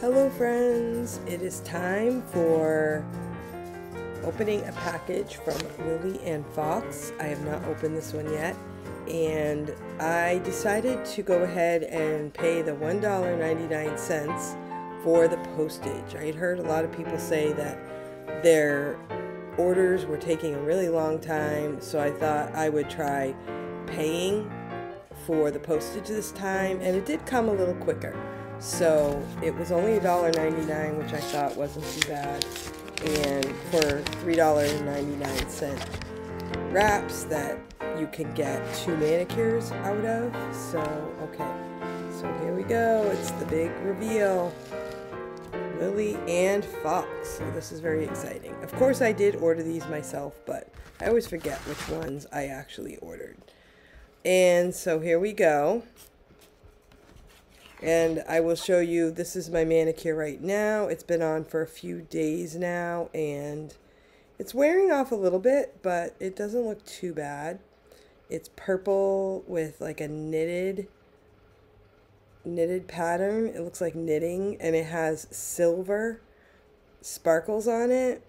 Hello friends, it is time for opening a package from Lily and Fox. I have not opened this one yet, and I decided to go ahead and pay the $1.99 for the postage. I had heard a lot of people say that their orders were taking a really long time, so I thought I would try paying for the postage this time, and it did come a little quicker. So it was only $1.99, which I thought wasn't too bad, and for $3.99 wraps that you can get 2 manicures out of. So okay, so here we go. It's the big reveal. Lily and Fox. So this is very exciting. Of course I did order these myself, but I always forget which ones I actually ordered. And so here we go. And I will show you, this is my manicure right now. It's been on for a few days now, and it's wearing off a little bit, but it doesn't look too bad. It's purple with like a knitted pattern. It looks like knitting, and it has silver sparkles on it.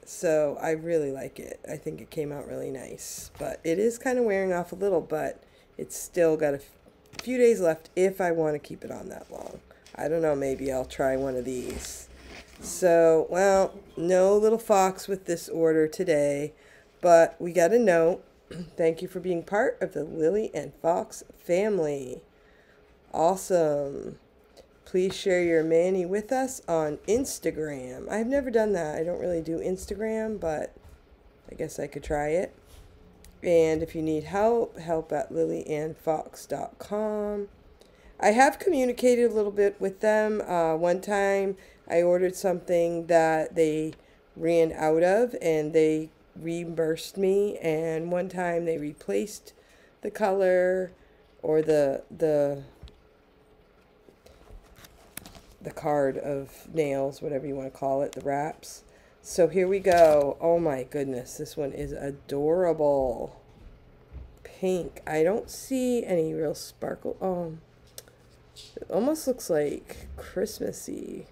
So I really like it. I think it came out really nice, but it is kind of wearing off a little, but it's still got a few days left if I want to keep it on that long. I don't know, maybe I'll try one of these. So, well, no little Fox with this order today, but we got a note. Thank you for being part of the Lily and Fox family. Awesome. Please share your mani with us on Instagram. I've never done that. I don't really do Instagram, but I guess I could try it. And if you need help, help at lilyandfox.com. I have communicated a little bit with them. One time I ordered something that they ran out of, and they reimbursed me. And one time they replaced the color or the card of nails, whatever you want to call it, the wraps. So here we go. Oh my goodness, this one is adorable. Pink. I don't see any real sparkle. Oh, it almost looks like Christmassy.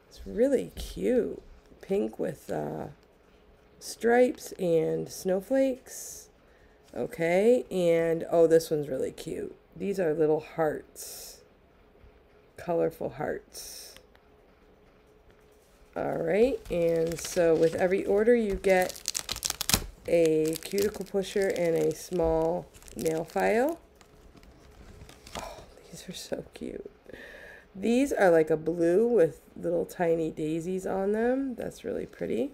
It's really cute. Pink with stripes and snowflakes. Okay, and oh, this one's really cute. These are little hearts. Colorful hearts. Alright, and so with every order you get a cuticle pusher and a small nail file. Oh, these are so cute. These are like a blue with little tiny daisies on them. That's really pretty.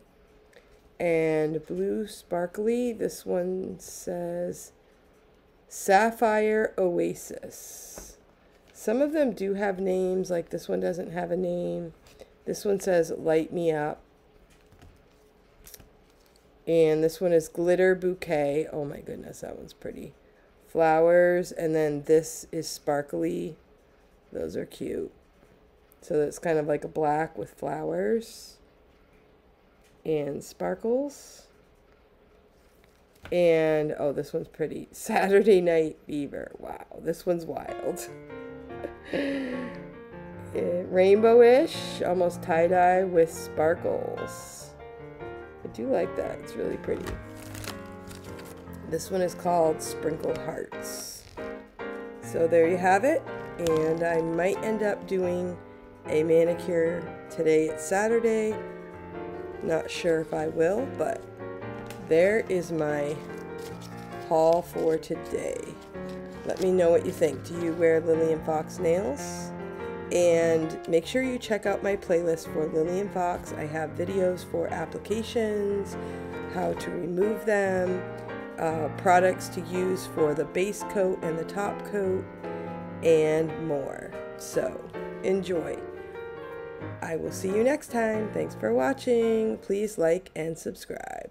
And blue sparkly. This one says Sapphire Oasis. Some of them do have names, like this one doesn't have a name. This one says Light Me Up. And this one is Glitter Bouquet. Oh my goodness, that one's pretty. Flowers, and then this is sparkly. Those are cute. So it's kind of like a black with flowers and sparkles. And oh, this one's pretty. Saturday Night Fever. Wow, this one's wild. Rainbowish, almost tie-dye with sparkles. I do like that. It's really pretty. This one is called Sprinkled Hearts. So there you have it. And I might end up doing a manicure today. It's Saturday. Not sure if I will, but there is my haul for today. Let me know what you think. Do you wear Lily and Fox nails? And make sure you check out my playlist for Lily and Fox. I have videos for applications, how to remove them, products to use for the base coat and the top coat, and more. So enjoy. I will see you next time. Thanks for watching. Please like and subscribe.